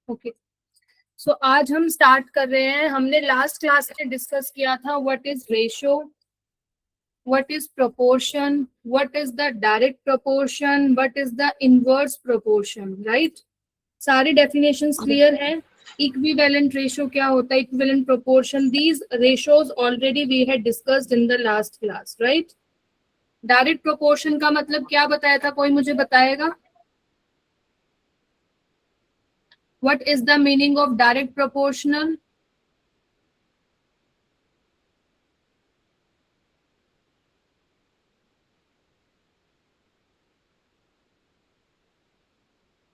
Okay, सो आज हम start कर रहे हैं। हमने लास्ट क्लास में डिस्कस किया था what is ratio, what is proportion, what is the direct proportion, what is the inverse proportion, right. सारी डेफिनेशंस क्लियर है। इक्विवेलेंट रेशियो क्या होता है, equivalent proportion, these ratios already we had discussed in the last class, right. Direct proportion का मतलब क्या बताया था, कोई मुझे बताएगा? What is the meaning of direct proportional?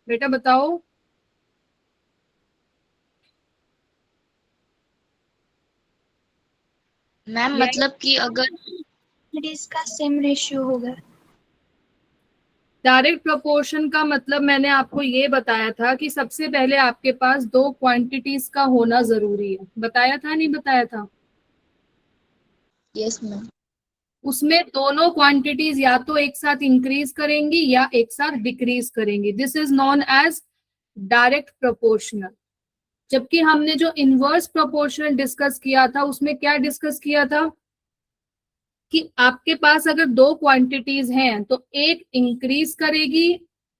बेटा बताओ। मैम मतलब कि अगर इसका सेम रेशियो होगा। डायरेक्ट प्रोपोर्शन का मतलब मैंने आपको ये बताया था कि सबसे पहले आपके पास दो क्वांटिटीज का होना जरूरी है। बताया था नहीं बताया था? Yes ma'am. उसमें दोनों क्वांटिटीज या तो एक साथ इंक्रीज करेंगी या एक साथ डिक्रीज करेंगी। This is known as direct proportional. जबकि हमने जो इनवर्स प्रोपोर्शनल डिस्कस किया था उसमें क्या डिस्कस किया था कि आपके पास अगर दो क्वांटिटीज हैं तो एक इंक्रीज करेगी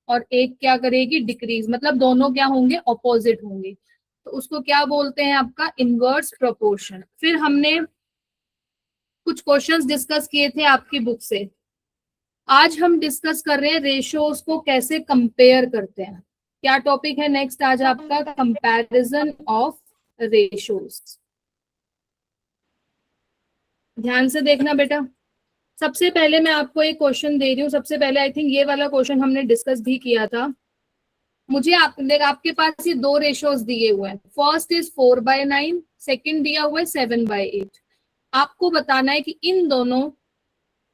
और एक क्या करेगी, डिक्रीज। मतलब दोनों क्या होंगे, ऑपोजिट होंगे। तो उसको क्या बोलते हैं, आपका इनवर्स प्रोपोर्शन। फिर हमने कुछ क्वेश्चंस डिस्कस किए थे आपकी बुक से। आज हम डिस्कस कर रहे हैं रेशियोज को कैसे कंपेयर करते हैं। क्या टॉपिक है नेक्स्ट आज आपका? Comparison of ratios. ध्यान से देखना बेटा। सबसे पहले मैं आपको एक क्वेश्चन दे रही हूँ। सबसे पहले आई थिंक ये वाला क्वेश्चन हमने डिस्कस भी किया था। मुझे आपके पास ये दो रेशियोज दिए हुए हैं। फर्स्ट इज 4/9, सेकंड दिया हुआ है 7/8। आपको बताना है कि इन दोनों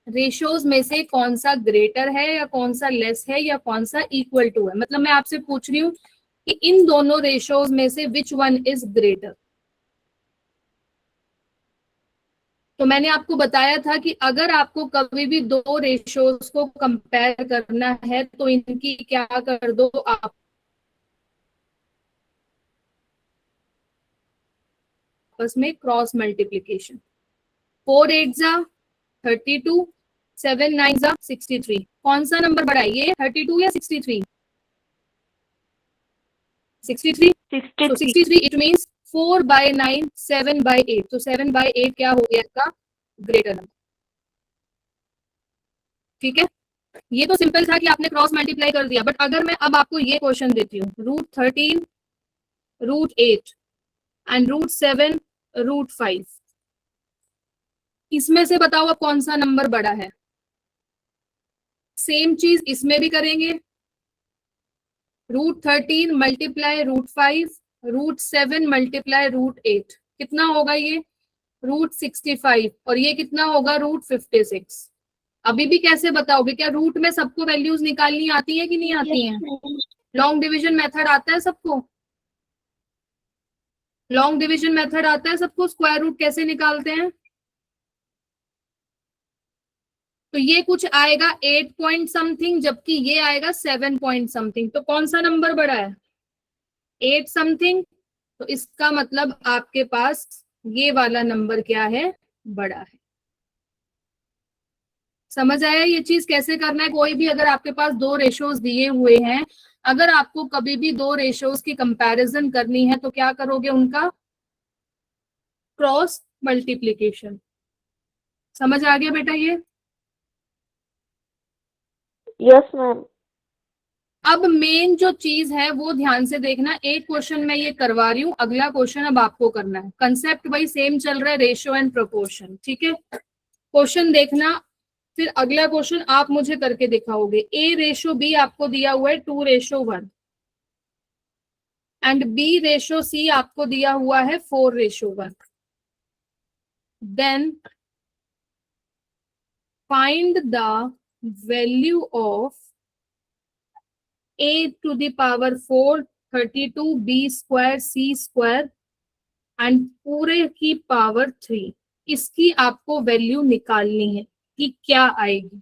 रेशियोज में से कौन सा ग्रेटर है या कौन सा लेस है या कौन सा इक्वल टू है। मतलब मैं आपसे पूछ रही हूँ कि इन दोनों रेशियोज में से विच वन इज ग्रेटर। तो मैंने आपको बताया था कि अगर आपको कभी भी दो रेशियोज को कंपेयर करना है तो इनकी क्या कर दो, आपस में क्रॉस मल्टीप्लीकेशन। 4 8 जा 32, 7 9 जा 63। कौन सा नंबर बड़ा है, ये 32 या 63? 63। सो 63 इट मीन्स 4/9 7/8। तो 7/8 क्या हो गया इसका ग्रेटर नंबर। ठीक है, ये तो सिंपल था कि आपने क्रॉस मल्टीप्लाई कर दिया। बट अगर मैं अब आपको ये क्वेश्चन देती हूँ, √13, √8 एंड √7, √5, इसमें से बताओ अब कौन सा नंबर बड़ा है। सेम चीज इसमें भी करेंगे। √13 मल्टीप्लाई √5, √7 मल्टीप्लाई √8, कितना होगा ये? √65। और ये कितना होगा? √56। अभी भी कैसे बताओगे? क्या रूट में सबको वैल्यूज निकालनी आती है कि नहीं आती है? लॉन्ग डिविजन मेथड आता है सबको? लॉन्ग डिविजन मेथड आता है सबको? स्क्वायर रूट कैसे निकालते हैं? तो ये कुछ आएगा 8 पॉइंट समथिंग, जबकि ये आएगा 7 पॉइंट समथिंग। तो कौन सा नंबर बड़ा है? 8 समथिंग। तो इसका मतलब आपके पास ये वाला नंबर क्या है, बड़ा है। समझ आया ये चीज कैसे करना है? कोई भी अगर आपके पास दो रेशियोज दिए हुए हैं, अगर आपको कभी भी दो रेशियोज की कंपैरिजन करनी है तो क्या करोगे? उनका क्रॉस मल्टीप्लीकेशन। समझ आ गया बेटा ये? Yes ma'am. अब मेन जो चीज है वो ध्यान से देखना। एक क्वेश्चन मैं ये करवा रही हूँ, अगला क्वेश्चन अब आपको करना है। कंसेप्ट वही सेम चल रहा है, रेशियो एंड प्रोपोर्शन। ठीक है, क्वेश्चन देखना, फिर अगला क्वेश्चन आप मुझे करके दिखाओगे। A/B आपको दिया हुआ है 2:1 एंड B/C आपको दिया हुआ है 4:1। Then find the value of A⁴, 32, B² C² and पूरे की पावर 3। इसकी आपको वैल्यू निकालनी है कि क्या आएगी।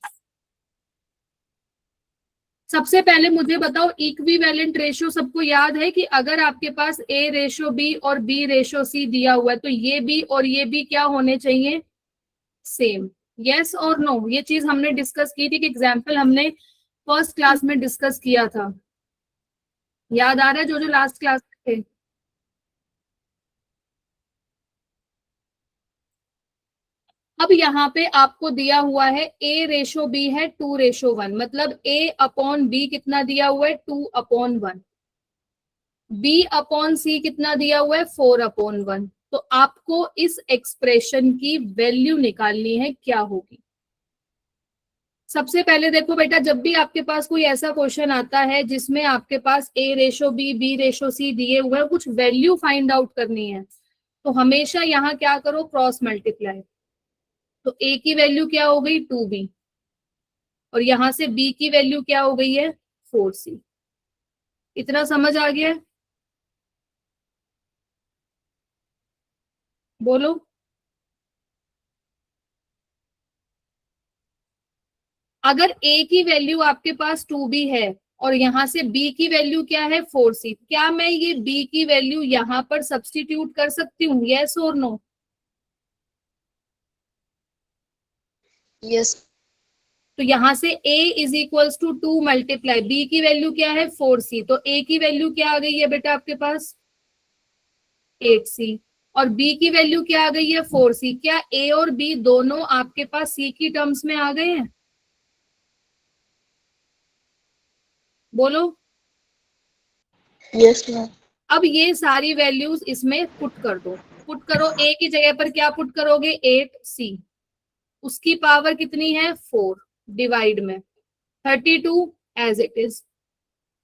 सबसे पहले मुझे बताओ इक्विवेलेंट रेशियो सबको याद है कि अगर आपके पास A रेशो B और B रेशो C दिया हुआ है तो ये B और ये B क्या होने चाहिए, सेम। यस और नो, ये चीज हमने डिस्कस की थी कि एग्जाम्पल हमने फर्स्ट क्लास में डिस्कस किया था, याद आ रहा है जो जो लास्ट क्लास में थे। अब यहाँ पे आपको दिया हुआ है A रेशो B है 2:1, मतलब A अपॉन B कितना दिया हुआ है 2/1, B अपॉन C कितना दिया हुआ है 4/1। तो आपको इस एक्सप्रेशन की वैल्यू निकालनी है, क्या होगी। सबसे पहले देखो बेटा, जब भी आपके पास कोई ऐसा क्वेश्चन आता है जिसमें आपके पास A ratio B B ratio C दिए हुए हैं, कुछ वैल्यू फाइंड आउट करनी है, तो हमेशा यहाँ क्या करो, क्रॉस मल्टीप्लाई। तो A की वैल्यू क्या हो गई 2B, और यहां से B की वैल्यू क्या हो गई है 4C। इतना समझ आ गया है? बोलो। अगर A की वैल्यू आपके पास 2B है और यहां से B की वैल्यू क्या है 4C, क्या मैं ये B की वैल्यू यहां पर सब्स्टिट्यूट कर सकती हूँ, यस और नो। यस। तो यहां से A is equals to 2 multiply B की वैल्यू क्या है 4C, तो A की वैल्यू क्या आ गई है बेटा आपके पास 8C, और B की वैल्यू क्या आ गई है 4C। क्या A और B दोनों आपके पास C की टर्म्स में आ गए हैं, बोलो। Yes ma'am. अब ये सारी वैल्यूज इसमें पुट कर दो। पुट करो, A की जगह पर क्या पुट करोगे 8C, उसकी पावर कितनी है 4, डिवाइड में 32 एज इट इज।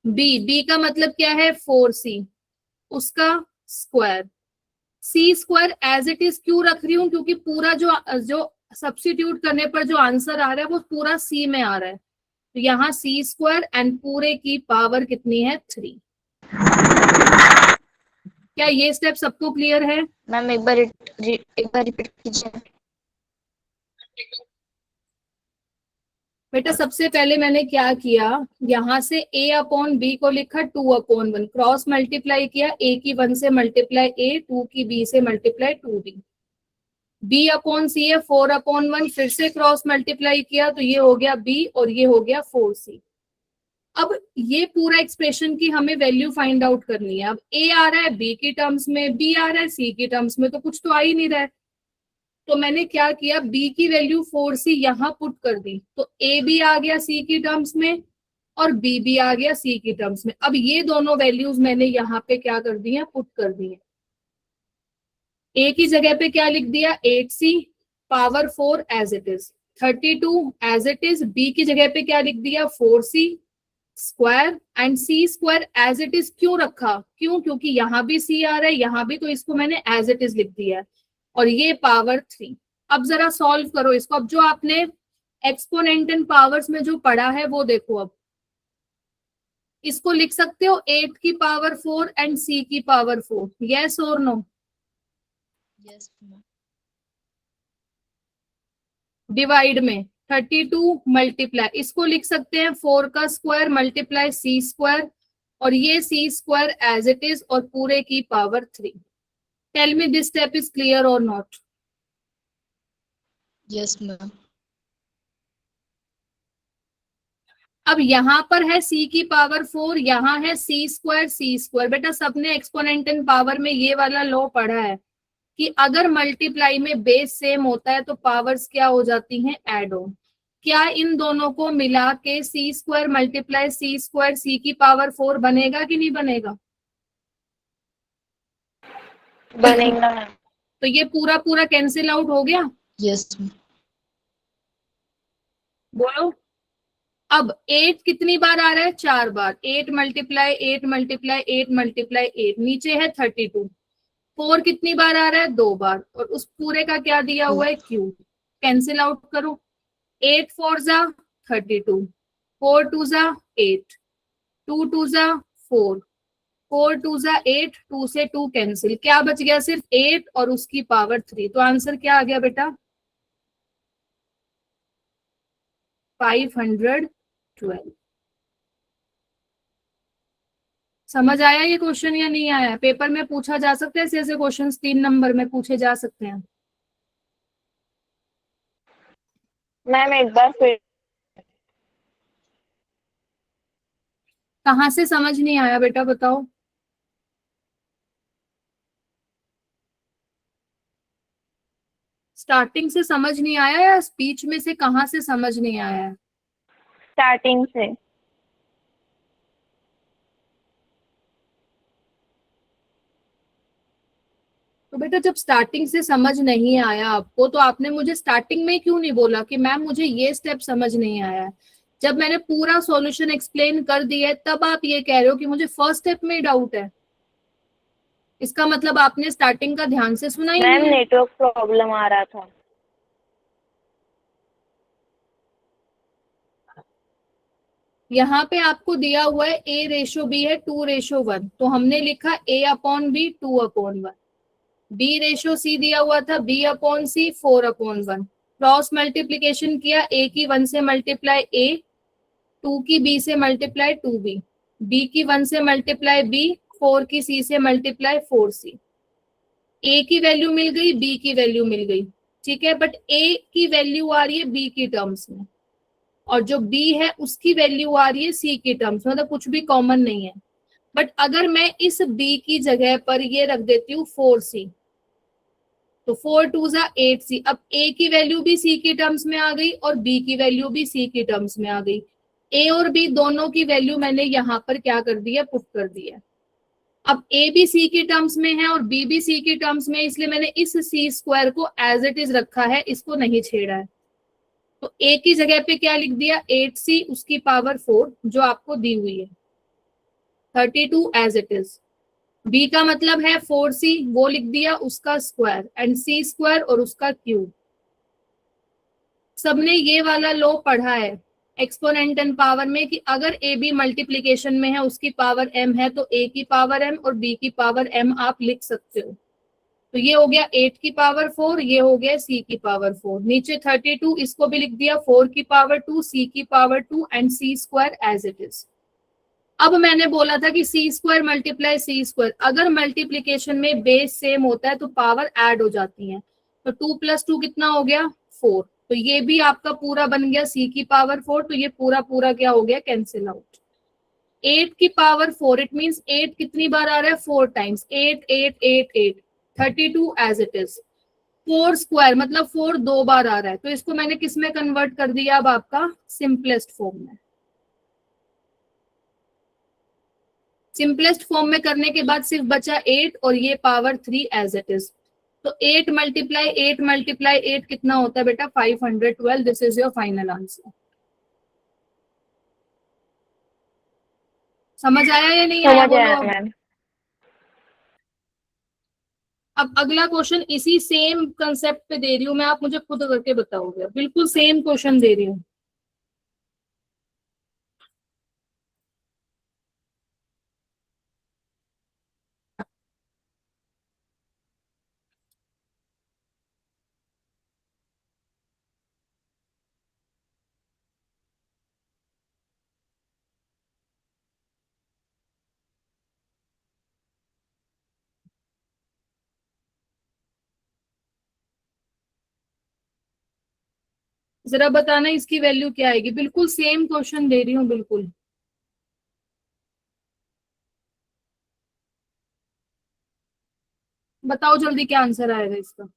B का मतलब क्या है 4C, उसका square. C square as it is क्यों रख रही हूँ, क्योंकि पूरा जो जो सब्स्टिट्यूट करने पर जो आंसर आ रहा है वो पूरा C में आ रहा है, तो यहाँ C स्क्वायर एंड पूरे की पावर कितनी है 3। क्या ये स्टेप सबको क्लियर है। मैम एक बार रिपीट कीजिए। बेटा सबसे पहले मैंने क्या किया, यहां से A अपॉन B को लिखा 2/1, क्रॉस मल्टीप्लाई किया, A की 1 से मल्टीप्लाई A, 2 की B से multiply 2B। B upon C है 4/1, फिर से क्रॉस मल्टीप्लाई किया तो ये हो गया B और ये हो गया 4C। अब ये पूरा एक्सप्रेशन की हमें वैल्यू फाइंड आउट करनी है। अब A आ रहा है B की टर्म्स में, B आ रहा है C की टर्म्स में, तो कुछ तो आ ही नहीं रहा है। तो मैंने क्या किया, B की वैल्यू 4C यहाँ पुट कर दी, तो A भी आ गया C की टर्म्स में और B भी आ गया C की टर्म्स में। अब ये दोनों वैल्यूज मैंने यहाँ पे क्या कर दी है, पुट कर दी है। A की जगह पे क्या लिख दिया 8C power 4 as it is, 32 as it is. B की जगह पे क्या लिख दिया 4C square and C square as it is क्यों रखा, क्यों, क्योंकि यहाँ भी C आ रहा है यहाँ भी, तो इसको मैंने एज इट इज लिख दिया है, और ये पावर 3। अब जरा सॉल्व करो इसको। अब जो आपने एक्सपोनेंट एंड पावर्स में जो पढ़ा है वो देखो। अब इसको लिख सकते हो 8 की पावर 4 एंड C की पावर 4, यस और नो। Yes ma'am. डिवाइड में 32 मल्टीप्लाई, इसको लिख सकते हैं 4 का स्क्वायर मल्टीप्लाई C स्क्वायर, और ये C square as it is और पूरे की power 3। Tell me this step is clear और नॉट। Yes ma'am. अब यहाँ पर है C की पावर 4, यहाँ है C स्क्वायर। बेटा सबने एक्सपोनेंट एंड पावर में ये वाला लॉ पढ़ा है कि अगर मल्टीप्लाई में बेस सेम होता है तो पावर्स क्या हो जाती हैं, ऐड ऑन। क्या इन दोनों को मिला के C square multiply C square C की पावर 4 बनेगा कि नहीं बनेगा। बनेगा मैम। तो ये पूरा पूरा कैंसिल आउट हो गया, यस। बोलो। अब 8 कितनी बार आ रहा है 4 बार, 8 मल्टीप्लाई 8 मल्टीप्लाई 8 मल्टीप्लाई 8, नीचे है 32। 4 कितनी बार आ रहा है 2 बार, और उस पूरे का क्या दिया हुआ है क्यू। कैंसिल आउट करो, 8 4 जा 32, 4 2 जा 8, 2 2 जा 4, 4 2 जा 8, 2 से 2 कैंसिल, क्या बच गया सिर्फ 8 और उसकी पावर 3। तो आंसर क्या आ गया बेटा 512। समझ आया ये क्वेश्चन या नहीं आया? पेपर में पूछा जा सकता है ऐसे ऐसे क्वेश्चन, 3 नंबर में पूछे जा सकते हैं। मैम एक बार फिर। कहाँ से समझ नहीं आया बेटा, बताओ। स्टार्टिंग से समझ नहीं आया या स्पीच में से कहाँ से समझ नहीं आया है? स्टार्टिंग से। तो बेटा जब स्टार्टिंग से समझ नहीं आया आपको, तो आपने मुझे स्टार्टिंग में क्यों नहीं बोला कि मैम मुझे ये स्टेप समझ नहीं आया है? जब मैंने पूरा सॉल्यूशन एक्सप्लेन कर दिया है तब आप ये कह रहे हो कि मुझे फर्स्ट स्टेप में ही डाउट है। इसका मतलब आपने स्टार्टिंग का ध्यान से सुना ही मैम नहीं है। नेटवर्क प्रॉब्लम आ रहा था। यहाँ पे आपको दिया हुआ है A/B है 2:1, तो हमने लिखा A/B 2/1। B/C दिया हुआ था B/C 4/1। क्रॉस मल्टीप्लीकेशन किया, A की 1 से मल्टीप्लाई A, 2 की B से मल्टीप्लाई 2B, B की 1 से मल्टीप्लाई B, 4 की C से मल्टीप्लाई 4C। A की वैल्यू मिल गई, B की वैल्यू मिल गई, ठीक है, बट A की वैल्यू आ रही है B की टर्म्स में, और जो B है उसकी वैल्यू आ रही है C की टर्म्स में, मतलब कुछ भी कॉमन नहीं है। बट अगर मैं इस B की जगह पर ये रख देती हूँ 4C, तो 4 2 8C। अब A की वैल्यू भी C की टर्म्स में आ गई और B की वैल्यू भी C की टर्म्स में आ गई। A और B दोनों की वैल्यू मैंने यहाँ पर क्या कर दी है, पुट कर दी है। अब A भी C की टर्म्स में है और B भी C की टर्म्स में है, इसलिए मैंने इस C स्क्वायर को एज इट इज रखा है, इसको नहीं छेड़ा है। तो A की जगह पे क्या लिख दिया, 8C उसकी पावर 4 जो आपको दी हुई है, 32 एज इट इज। B का मतलब है 4C, वो लिख दिया उसका स्क्वायर, एंड C स्क्वायर और उसका क्यूब। सबने ये वाला लॉ पढ़ा है एक्सपोनेंट एंड पावर में कि अगर ए बी मल्टीप्लीकेशन में है उसकी पावर m है, तो a की पावर m और b की पावर m आप लिख सकते हो। तो ये हो गया 8 की पावर 4, ये हो गया c की पावर 4, नीचे 32, इसको भी लिख दिया 4 की पावर 2, c की power 2 and c square as it is. अब मैंने बोला था कि C square multiply C square, अगर मल्टीप्लीकेशन में बेस सेम होता है तो पावर ऐड हो जाती है। तो 2 + 2 कितना हो गया, 4। तो ये भी आपका पूरा बन गया सी की पावर 4, तो ये पूरा पूरा क्या हो गया, कैंसिल आउट। 8 की पावर 4, इट मीन्स 8 कितनी बार आ रहा है, 4 times, 8 8 8 8, 32 as it is. 4 square मतलब 4 दो बार आ रहा है, तो इसको मैंने किस में कन्वर्ट कर दिया, अब आपका सिंपलेस्ट फॉर्म में। सिंपलेस्ट फॉर्म में करने के बाद सिर्फ बचा 8 और ये पावर 3 एज इट इज। तो 8 मल्टीप्लाई 8 मल्टीप्लाई 8 कितना होता है बेटा, 512। This is your final answer. समझ आया या नहीं आया, समझ बोलो आया अब। मैम। अब अगला क्वेश्चन इसी सेम कंसेप्ट पे दे रही हूँ मैं, आप मुझे खुद करके बताओगे, बिल्कुल सेम क्वेश्चन दे रही हूँ। जरा बताना इसकी वैल्यू क्या आएगी, बिल्कुल सेम क्वेश्चन दे रही हूँ बिल्कुल। बताओ जल्दी क्या आंसर आएगा इसका।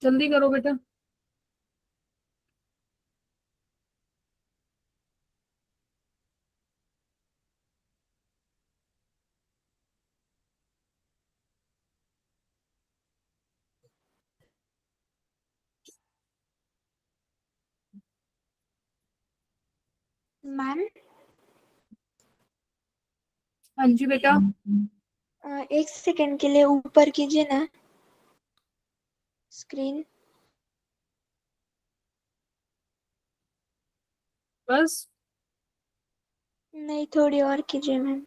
जल्दी करो बेटा। मैम हाँ जी बेटा। एक सेकंड के लिए ऊपर कीजिए ना स्क्रीन। बस नहीं, थोड़ी और कीजिए मैम।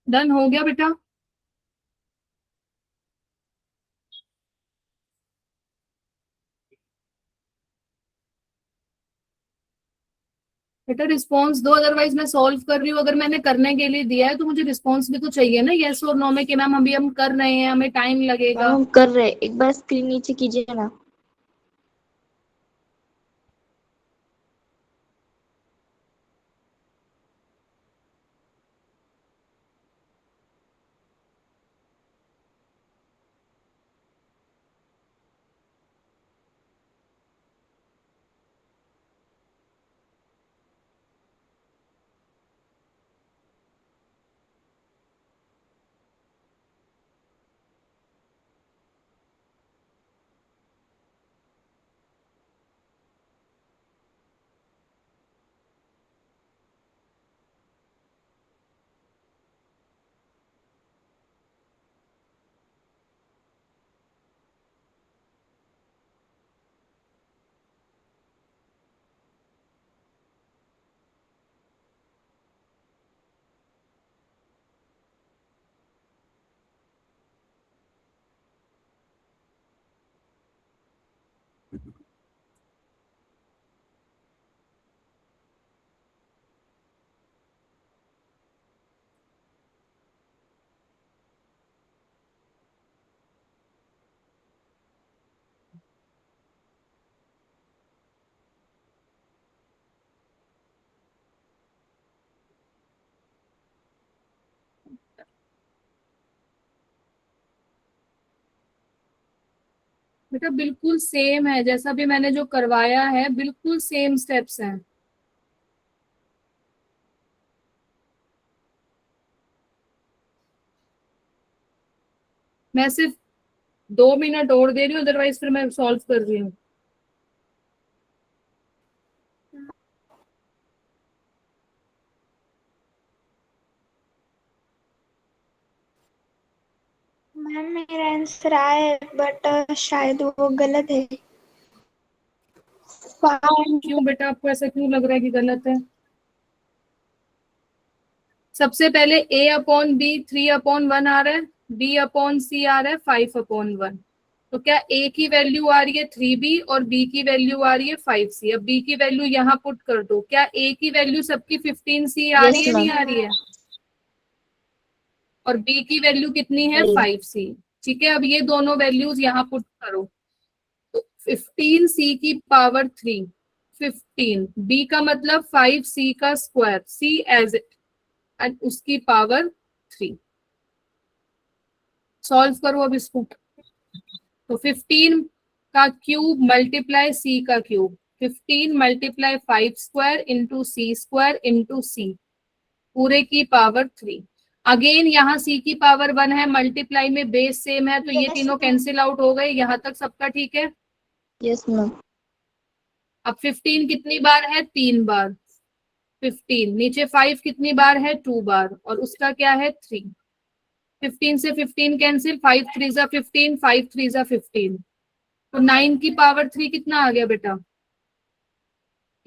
डन हो गया बेटा। बेटा रिस्पॉन्स दो, अदरवाइज मैं सॉल्व कर रही हूँ। अगर मैंने करने के लिए दिया है तो मुझे रिस्पॉन्स भी तो चाहिए ना, यस और नो में कि मैम अभी हम कर रहे हैं, हमें टाइम लगेगा। मैम हम कर रहे हैं, एक बार स्क्रीन नीचे कीजिए ना। बेटा बिल्कुल सेम है, जैसा भी मैंने जो करवाया है बिल्कुल सेम स्टेप्स हैं। मैं सिर्फ 2 मिनट और दे रही हूँ, अदरवाइज फिर मैं सॉल्व कर रही हूँ। मैम मेरा आंसर आया है बट शायद वो गलत है। क्यों बेटा, आपको ऐसा क्यों लग रहा है कि गलत है? सबसे पहले A/B 3/1 आ रहा है, B/C आ रहा है 5/1। तो क्या A की वैल्यू आ रही है 3B और B की वैल्यू आ रही है 5C। अब B की वैल्यू यहाँ पुट कर दो। क्या A की वैल्यू सबकी 15C आ रही यस है, नहीं मैम। आ रही है? और B की वैल्यू कितनी है, 5C। ठीक है, अब ये दोनों वैल्यूज यहाँ पुट करो। तो 15C⁻3, 15, B का मतलब 5C का square, C as it, and उसकी पावर 3। सॉल्व करो अब इसको। तो 15 का क्यूब मल्टीप्लाई C का cube, 15 × 5² into C² into C। पूरे की पावर 3। अगेन यहाँ c की पावर 1 है, मल्टीप्लाई में बेस सेम है, तो ये Yes, तीनों ma'am. कैंसिल आउट हो गए। यहाँ तक सबका ठीक है। Yes ma'am. अब 15 कितनी बार है? 3 बार। 15 नीचे 5 कितनी बार है? 2 बार, और उसका क्या है? 3। 15 से 15 कैंसिल, 5 3 जा 15, 5 3 जा 15, तो 9 की पावर 3 कितना आ गया बेटा?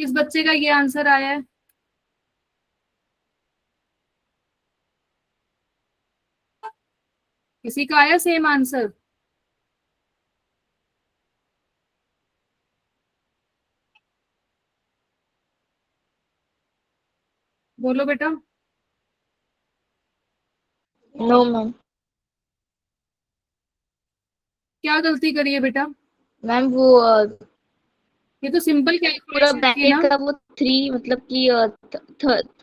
किस बच्चे का ये आंसर आया है? किसी का आया सेम आंसर? बोलो बेटा। No ma'am. क्या गलती करी है बेटा? मैम वो ये तो सिंपल पूरा कैलकुलेशन थी ब्रैकेट ना। का वो 3 मतलब कि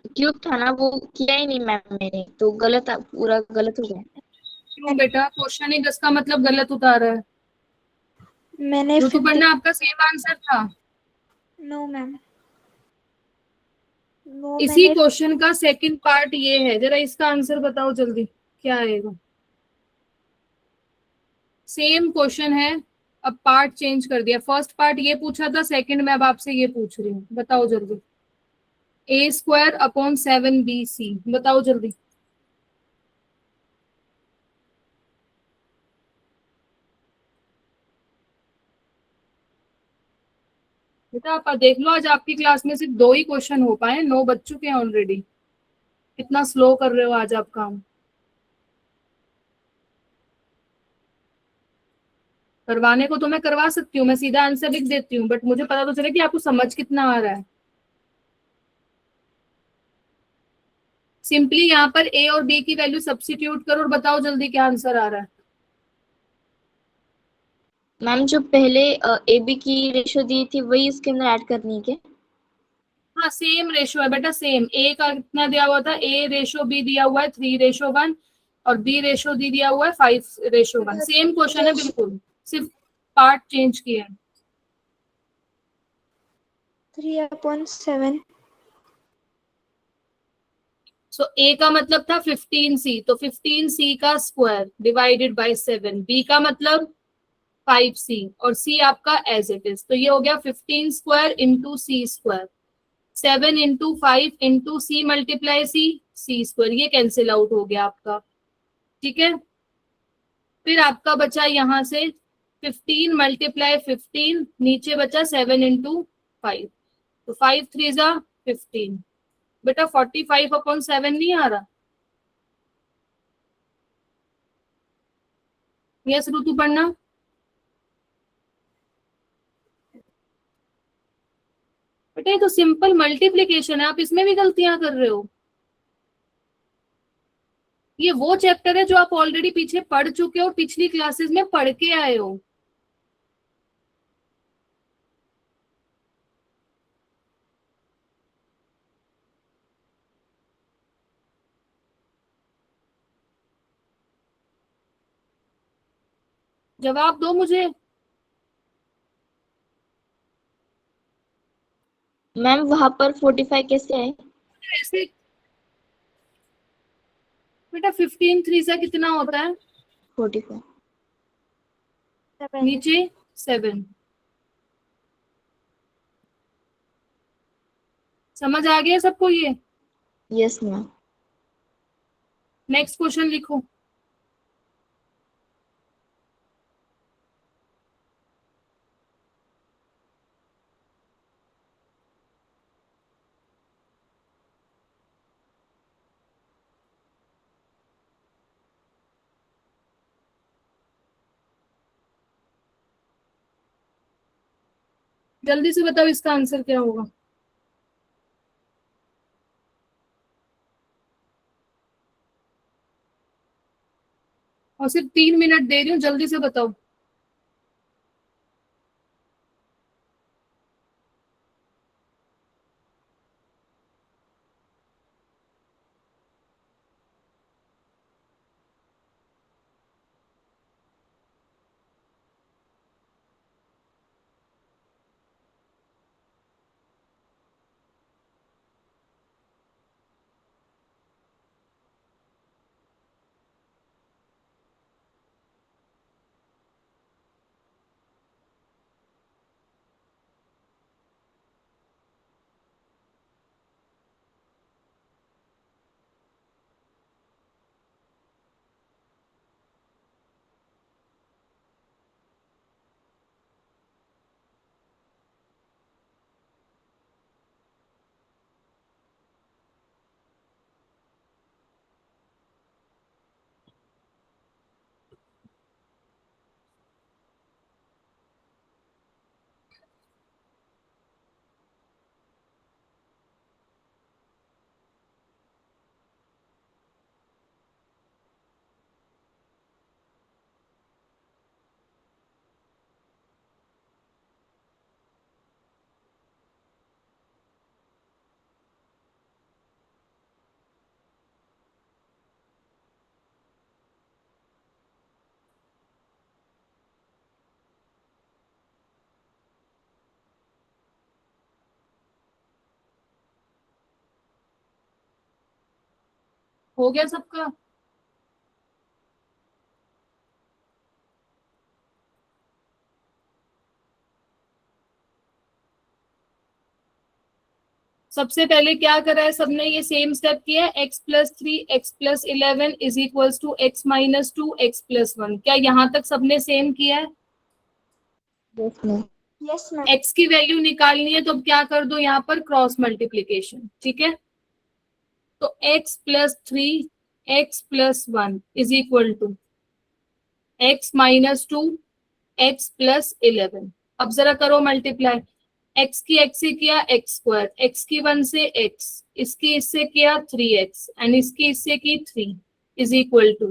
क्यूब था ना, वो किया ही नहीं मैम मैंने, तो गलत पूरा गलत हो गया। क्यों बेटा? क्वेश्चन ही 10 का मतलब गलत उतारा है। मैंने ऋतुपर्णा आपका सेम आंसर था। नो मैम, वो इसी मैंने क्वेश्चन का सेकंड पार्ट ये है, जरा इसका आंसर बताओ जल्दी, क्या आएगा? सेम क्वेश्चन है, अब पार्ट चेंज कर दिया। फर्स्ट पार्ट ये पूछा था, सेकंड में अब आपसे ये पूछ रही हूँ, बताओ जल्दी। a² अपॉन 7bc, बताओ जल्दी। बेटा आप देख लो, आज आपकी क्लास में सिर्फ 2 ही क्वेश्चन हो पाए, 9 बज चुके हैं ऑलरेडी। कितना स्लो कर रहे हो आज आप काम। करवाने को तो मैं करवा सकती हूँ, मैं सीधा आंसर लिख देती हूँ, बट मुझे पता तो चले कि आपको समझ कितना आ रहा है। सिंपली यहाँ पर ए और बी की वैल्यू सब्स्टिट्यूट करो और बताओ जल्दी क्या आंसर आ रहा है। मैम जो पहले ए बी की रेशो दी थी वही इसके अंदर ऐड करनी है क्या? हाँ सेम रेशो है बेटा, सेम। ए का कितना दिया हुआ था? A/B दिया हुआ है 3:1, और B/D दिया हुआ है 5:1। सेम क्वेश्चन है बिल्कुल, सिर्फ पार्ट चेंज किया है। 3/7। सो ए का मतलब था 15c, तो 15c का स्क्वायर डिवाइडेड बाय 7। बी का मतलब 5c, और c आपका एज इट इज, तो ये हो गया 15² into c²। 7 into 5 into c multiply c² ये कैंसिल आउट हो गया आपका। ठीक है, फिर आपका बचा यहाँ से 15 मल्टीप्लाई 15, नीचे बचा 7 इंटू 5, तो 5 3 जा 15। बेटा 45/7 नहीं आ रहा? यस ऋतुपर्णा। बेटा ये तो सिंपल मल्टीप्लीकेशन है, आप इसमें भी गलतियां कर रहे हो। ये वो चैप्टर है जो आप ऑलरेडी पीछे पढ़ चुके हो, पिछली क्लासेस में पढ़ के आए हो। जवाब दो मुझे। मैम वहां पर 45 कैसे है? ऐसे बेटा 15 3 से कितना होता है? 45। नीचे 7। समझ आ गया सबको ये? Yes ma'am. नेक्स्ट क्वेश्चन लिखो। जल्दी से बताओ इसका आंसर क्या होगा। और सिर्फ 3 मिनट दे रही हूँ, जल्दी से बताओ। हो गया सबका? सबसे पहले क्या करा है सबने? ये सेम स्टेप किया है, x+3 x+11 is equals to x-2 x+1। क्या यहाँ तक सबने सेम किया है? Yes ma'am. Yes ma'am. x की वैल्यू निकालनी है तो अब क्या कर दो, यहाँ पर क्रॉस मल्टीप्लीकेशन, ठीक है। तो x+3 x+1 is equal to x-2 x+11। अब जरा करो मल्टीप्लाई, x की x से किया x², x की 1 से x, इसकी इससे किया 3x एंड इसकी इससे की 3 is equal to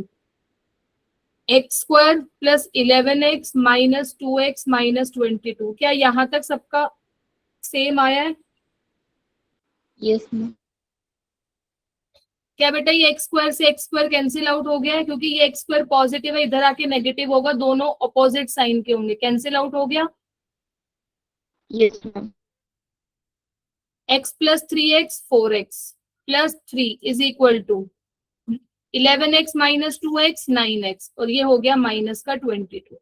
x² plus 11x minus 2x minus 22। क्या यहाँ तक सबका सेम आया है? Yes ma'am. क्या बेटा ये x² से x² कैंसिल आउट हो गया है, क्योंकि ये x² पॉजिटिव है, इधर आके नेगेटिव होगा, दोनों अपोजिट साइन के होंगे, कैंसिल आउट हो गया। Yes ma'am. x+3x 4x plus 3 is equal to 11x minus 2x 9x और ये हो गया माइनस का 22।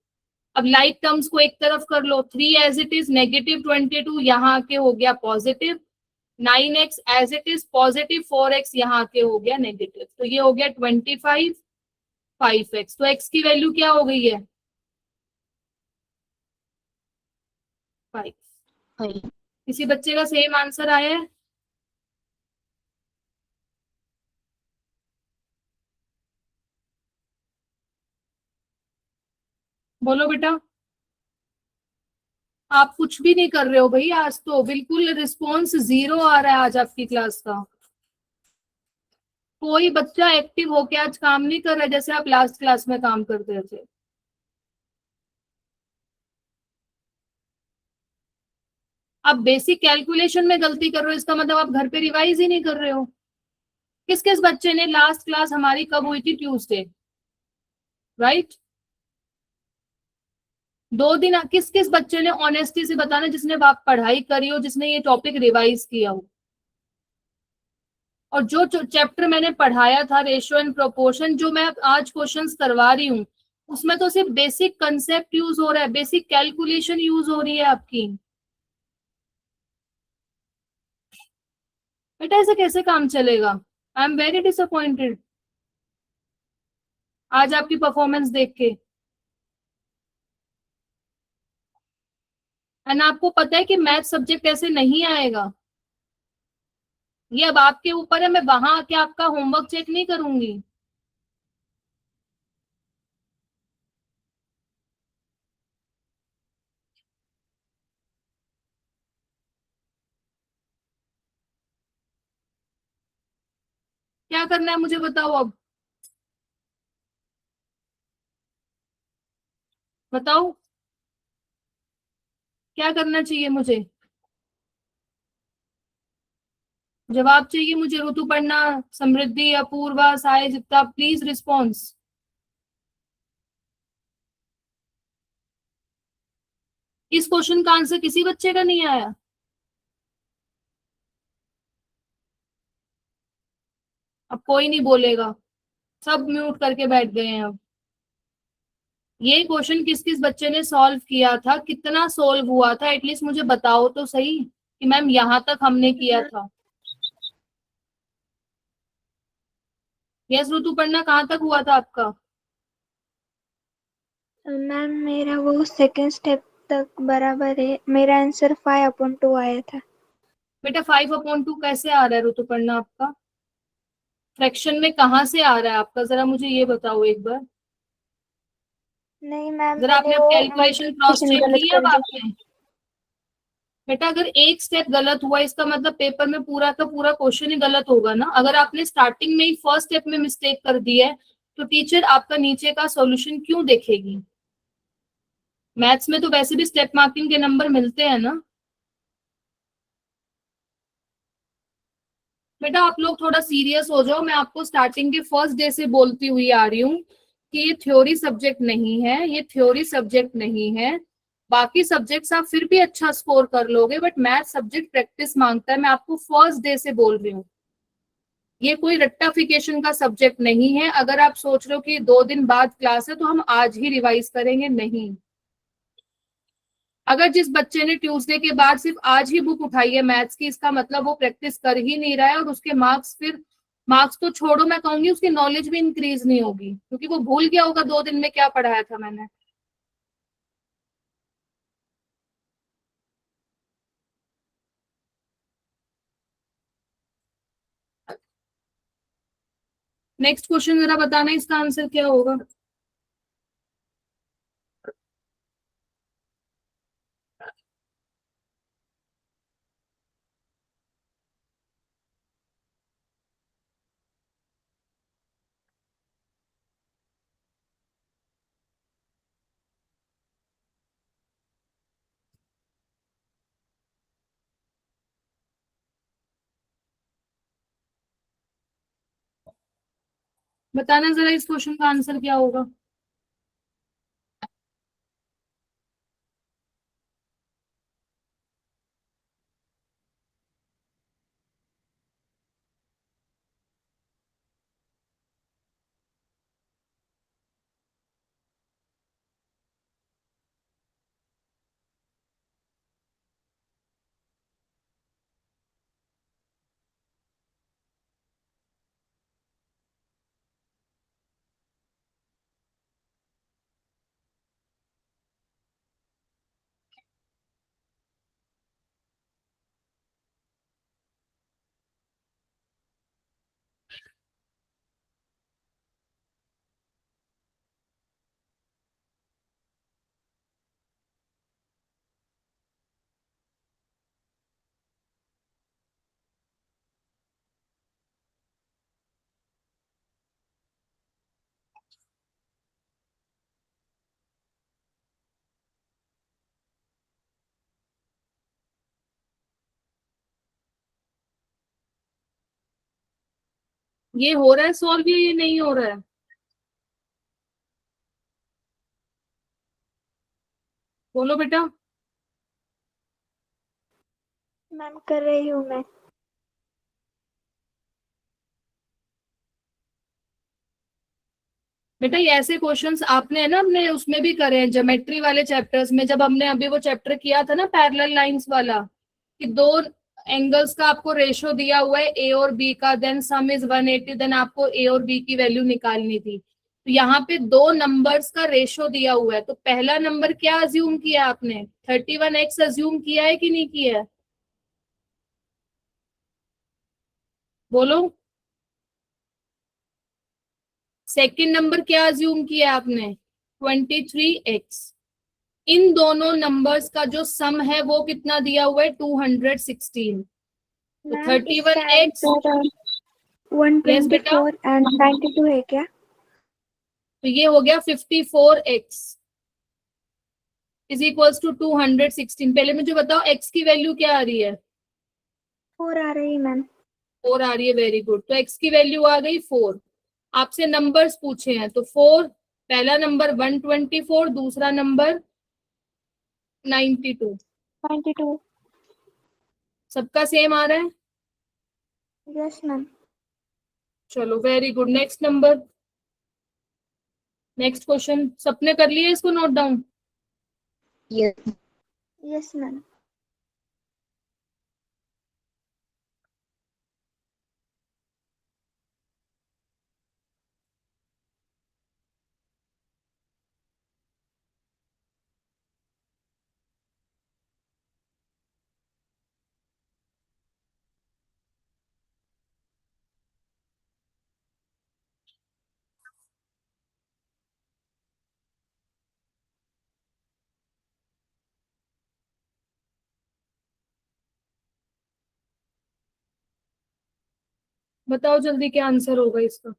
अब लाइक टर्म्स को एक तरफ कर लो, 3 एज इट इज नेगेटिव 22 यहाँ आके हो गया positive, 9x as it is positive 4x यहाँ आके हो गया नेगेटिव, तो ये हो गया 25 5x। तो x की वैल्यू क्या हो गई है? 5। फाइव। किसी बच्चे का सेम आंसर आया है? बोलो बेटा। आप कुछ भी नहीं कर रहे हो भाई, आज तो बिल्कुल रिस्पॉन्स 0 आ रहा है आज आपकी क्लास का। कोई बच्चा एक्टिव होके आज काम नहीं कर रहा है जैसे आप लास्ट क्लास में काम करते थे। आप बेसिक कैलकुलेशन में गलती कर रहे हो, इसका मतलब आप घर पे रिवाइज ही नहीं कर रहे हो। किस किस बच्चे ने, लास्ट क्लास हमारी कब हुई थी? Tuesday, right? 2 दिन किस किस बच्चे ने ऑनेस्टी से बताना जिसने आप पढ़ाई करी हो, जिसने ये टॉपिक रिवाइज किया हो। और जो चैप्टर मैंने पढ़ाया था रेशियो एंड प्रोपोर्शन, जो मैं आज क्वेश्चंस करवा रही हूँ, उसमें तो सिर्फ बेसिक कंसेप्ट यूज हो रहा है, बेसिक कैलकुलेशन यूज हो रही है आपकी। बेटा ऐसे कैसे काम चलेगा? आई एम वेरी डिसअपॉइंटेड आज आपकी परफॉर्मेंस देख के। एंड आपको पता है कि मैथ सब्जेक्ट ऐसे नहीं आएगा, ये अब आपके ऊपर है, मैं वहां आके आपका होमवर्क चेक नहीं करूंगी। क्या करना है मुझे बताओ, अब बताओ क्या करना चाहिए मुझे? जवाब चाहिए मुझे। ऋतुपर्णा, समृद्धि, अपूर्वा, साय, जिप्ता, प्लीज रिस्पॉन्स। इस क्वेश्चन का आंसर किसी बच्चे का नहीं आया? अब कोई नहीं बोलेगा, सब म्यूट करके बैठ गए हैं। अब ये क्वेश्चन किस किस बच्चे ने सॉल्व किया था, कितना सॉल्व हुआ था, एटलीस्ट मुझे बताओ तो सही कि मैम यहाँ तक हमने किया था। यस ऋतुपर्णा, कहाँ तक हुआ था आपका? मैम मेरा वो सेकंड स्टेप तक बराबर है, मेरा आंसर 5/2 आया था। बेटा 5/2 कैसे आ रहा है ऋतुपर्णा आपका? फ्रैक्शन में कहाँ से आ रहा है आपका, जरा मुझे ये बताओ एक बार। नहीं मैम, जरा आपने मैंने वो कैलकुलेशन क्रॉस multiplication चेक गलत किया कर अब दी। आपने? बेटा अगर एक स्टेप गलत हुआ इसका मतलब पेपर में पूरा का पूरा क्वेश्चन ही गलत होगा ना। अगर आपने स्टार्टिंग में ही फर्स्ट स्टेप में मिस्टेक कर दी है तो टीचर आपका नीचे का सॉल्यूशन क्यों देखेगी? मैथ्स में तो वैसे भी स्टेप मार्किंग के नंबर मिलते हैं ना। बेटा आप लोग थोड़ा सीरियस हो जाओ, मैं आपको स्टार्टिंग के फर्स्ट डे से बोलती हुई आ रही हूँ कि ये थ्योरी सब्जेक्ट नहीं है, ये थ्योरी सब्जेक्ट नहीं है। बाकी सब्जेक्ट्स आप फिर भी अच्छा स्कोर कर लोगे, बट मैथ सब्जेक्ट प्रैक्टिस मांगता है, मैं आपको फर्स्ट डे से बोल रही हूँ। ये कोई रट्टाफिकेशन का सब्जेक्ट नहीं है। अगर आप सोच रहे हो कि 2 दिन बाद क्लास है तो हम आज ही रिवाइज करेंगे, नहीं। अगर जिस बच्चे ने ट्यूसडे के बाद सिर्फ आज ही बुक उठाई है मैथ्स की, इसका मतलब वो प्रैक्टिस कर ही नहीं रहा है, और उसके मार्क्स तो छोड़ो, मैं कहूंगी उसकी नॉलेज भी इंक्रीज नहीं होगी, क्योंकि वो भूल गया होगा 2 दिन में क्या पढ़ाया था मैंने। नेक्स्ट क्वेश्चन जरा बताना इसका आंसर क्या होगा। बताना जरा इस क्वेश्चन का आंसर क्या होगा। ये हो रहा है सॉल्व या ये नहीं हो रहा है। बोलो बेटा। मैम कर रही हूँ मैं। बेटा ये ऐसे क्वेश्चंस आपने है ना अपने उसमें भी करे हैं, ज्योमेट्री वाले चैप्टर्स में, जब हमने अभी वो चैप्टर किया था ना पैरेलल लाइंस वाला, कि दो एंगल्स का आपको रेशो दिया हुआ है ए और बी का, देन सम इज 180, देन आपको ए और बी की वैल्यू निकालनी थी। तो यहाँ पे 2 नंबर्स का रेशो दिया हुआ है, तो पहला नंबर क्या अज्यूम किया आपने, 31x अज्यूम किया है कि नहीं किया है। बोलो। सेकंड नंबर क्या अज्यूम किया आपने, 23x। इन दोनों नंबर्स का जो सम है वो कितना दिया हुआ है, 216। तो मैम इसका 31x, आंसर यस बेटा, 124 एंड 92 है क्या? तो ये हो गया 54x इज इक्वल्स टू 216। पहले मुझे बताओ x की वैल्यू क्या आ रही है। 4 आ रही मैम। 4 आ रही है, वेरी गुड। तो x की वैल्यू आ गई 4। आपसे नंबर्स पूछे हैं तो 4, पहला नंबर 124, दूसरा नंबर 92। 92। सबका सेम आ रहा है। Yes ma'am. चलो very good. Next number, next question सबने कर लिया इसको note down. Yes. Yes ma'am. बताओ जल्दी क्या आंसर होगा इसका।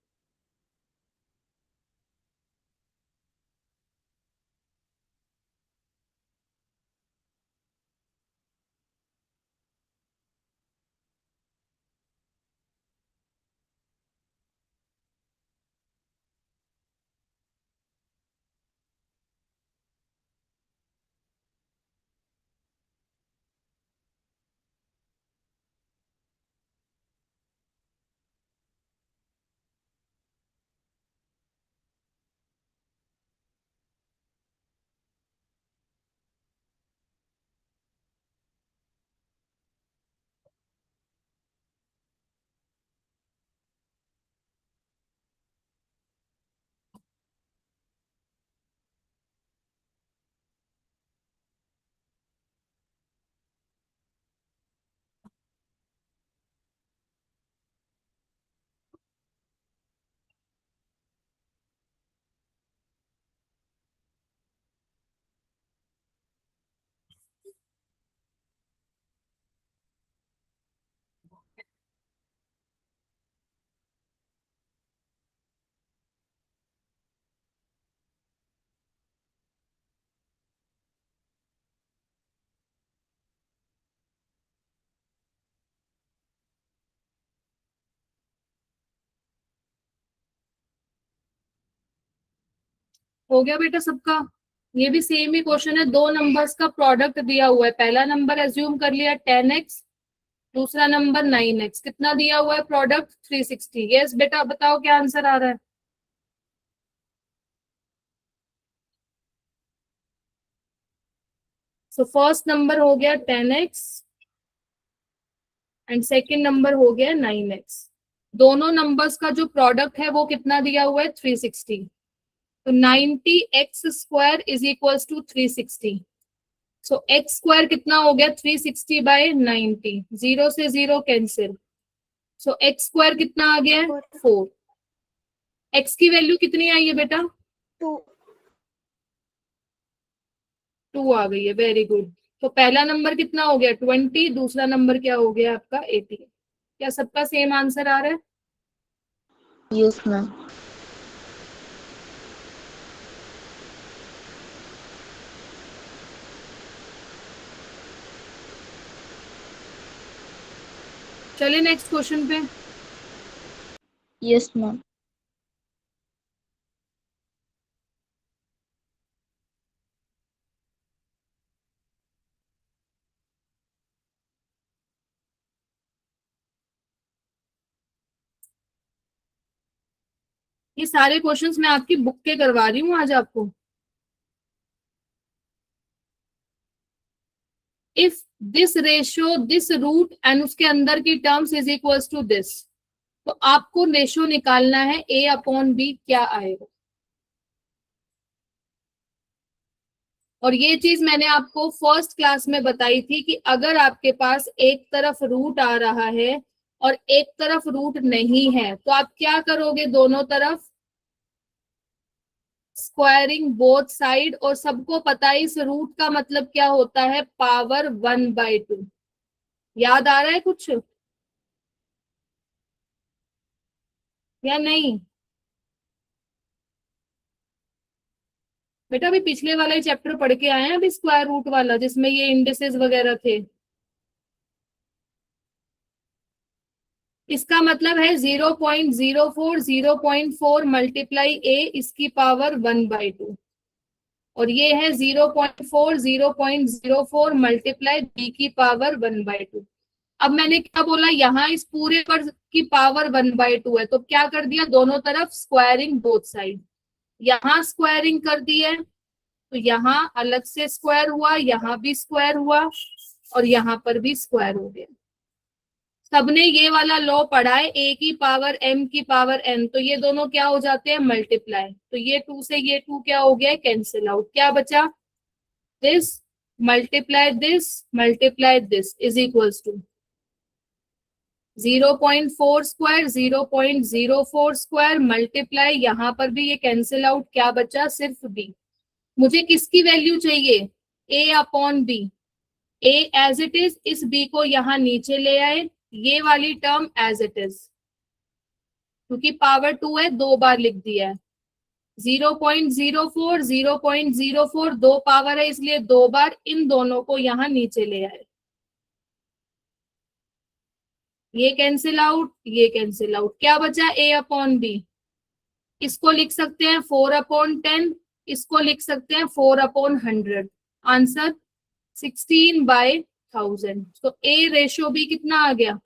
हो गया बेटा सबका? ये भी सेम ही क्वेश्चन है, दो नंबर्स का प्रोडक्ट दिया हुआ है, पहला नंबर एज्यूम कर लिया 10x, दूसरा नंबर 9x, कितना दिया हुआ है प्रोडक्ट 360। यस बेटा बताओ क्या आंसर आ रहा है? सो फर्स्ट नंबर हो गया 10x एंड सेकेंड नंबर हो गया 9x। दोनों नंबर्स का जो प्रोडक्ट है वो कितना दिया हुआ है 360। तो 90x² is equals to 360। So x square कितना हो गया 360 बाय 90, 0 से 0 कैंसिल। सो x स्क्वायर कितना आ गया है 4। x की वैल्यू कितनी आई है बेटा? 2। 2 आ गई है, वेरी गुड। तो पहला नंबर कितना हो गया 20, दूसरा नंबर क्या हो गया आपका 80। क्या सबका सेम आंसर आ रहा है? Yes ma'am. चलिए नेक्स्ट क्वेश्चन पे। Yes ma'am. ये सारे क्वेश्चंस मैं आपकी बुक के करवा रही हूँ आज आपको। If this ratio this root and उसके अंदर की terms is equals to this, तो आपको रेशियो निकालना है a अपॉन b, क्या आएगा? और ये चीज मैंने आपको फर्स्ट क्लास में बताई थी कि अगर आपके पास एक तरफ रूट आ रहा है और एक तरफ रूट नहीं है तो आप क्या करोगे, दोनों तरफ स्क्वायरिंग बोथ साइड। और सबको पता है इस रूट का मतलब क्या होता है, पावर 1/2। याद आ रहा है कुछ या नहीं? बेटा अभी पिछले वाला ही चैप्टर पढ़ के आए हैं, अभी स्क्वायर रूट वाला जिसमें ये इंडिसेस वगैरह थे। इसका मतलब है 0.04 0.4 मल्टीप्लाई a इसकी पावर 1/2, और ये है 0.4 0.04 मल्टीप्लाई b की पावर 1/2। अब मैंने क्या बोला, यहाँ इस पूरे पर की पावर 1/2 है, तो क्या कर दिया, दोनों तरफ स्क्वायरिंग बोथ साइड। यहाँ स्क्वायरिंग कर दी है तो यहाँ अलग से स्क्वायर हुआ, यहाँ भी स्क्वायर हुआ और यहाँ पर भी स्क्वायर हो गया। सबने ये वाला लॉ पढ़ा है, a की पावर m की पावर n, तो ये दोनों क्या हो जाते हैं मल्टीप्लाई। तो ये 2 से ये 2 क्या हो गया, कैंसिल आउट। क्या बचा, this multiply this is equals to 0.4 square 0.04 square multiply, यहाँ पर भी ये कैंसिल आउट, क्या बचा सिर्फ b। मुझे किसकी वैल्यू चाहिए, a upon b। a as it is, इस b को यहाँ नीचे ले आए, ये वाली टर्म एज इट इज, क्योंकि पावर 2 है, 2 बार लिख दिया है। 0.04 0.04 दो पावर है, इसलिए 2 बार इन दोनों को यहाँ नीचे ले आए। ये कैंसिल आउट, ये कैंसिल आउट, क्या बचा a अपॉन b। इसको लिख सकते हैं 4/10, इसको लिख सकते हैं 4/100। आंसर 16/1000। तो a रेशियो b कितना आ गया,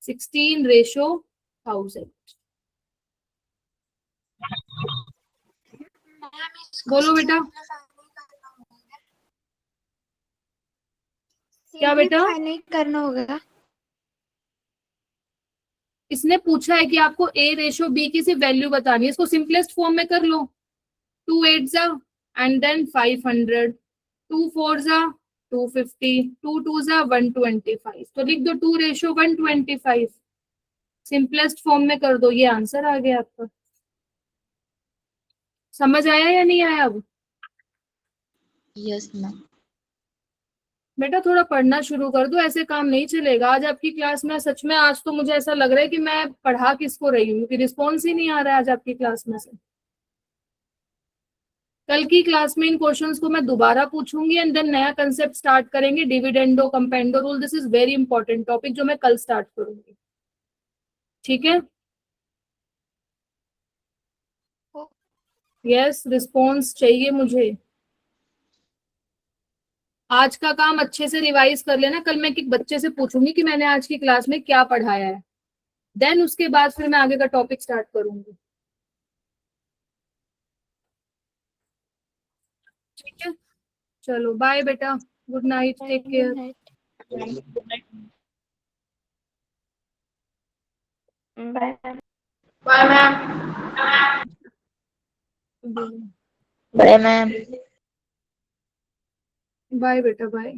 16/1000। बोलो बेटा। क्या बेटा? सिंपलीफाई नहीं करना होगा? इसने पूछा है कि आपको a रेशियो b की सिर्फ वैल्यू बतानी है, इसको सिंपलेस्ट फॉर्म में कर लो। 2 8 जा एंड देन 500, 2 4 जा 250, 2 2 जा 125, तो लिख दो 2:125। सिंपलेस्ट फॉर्म में कर दो, ये आंसर आ गया आपका। समझ आया या नहीं आया अब? Yes ma'am. बेटा थोड़ा पढ़ना शुरू कर दो, ऐसे काम नहीं चलेगा। आज आपकी क्लास में सच में, आज तो मुझे ऐसा लग रहा है कि मैं पढ़ा किसको रही हूँ, क्योंकि रिस्पॉन्स ही नहीं आ रहा है आज आपकी क्लास में से। कल की क्लास में इन क्वेश्चंस को मैं दोबारा पूछूंगी एंड देन नया कंसेप्ट स्टार्ट करेंगे, dividendo componendo rule. This is very important topic जो मैं कल स्टार्ट करूंगी, ठीक है? यस, रिस्पॉन्स चाहिए मुझे। आज का काम अच्छे से रिवाइज कर लेना। कल मैं एक बच्चे से पूछूंगी कि मैंने आज की क्लास में क्या पढ़ाया है, देन उसके बाद फिर मैं आगे का टॉपिक स्टार्ट करूंगी। ठीक है, चलो बाय बेटा, good night, take care. Bye. Bye ma'am. Bye ma'am. Bye बेटा, बाय।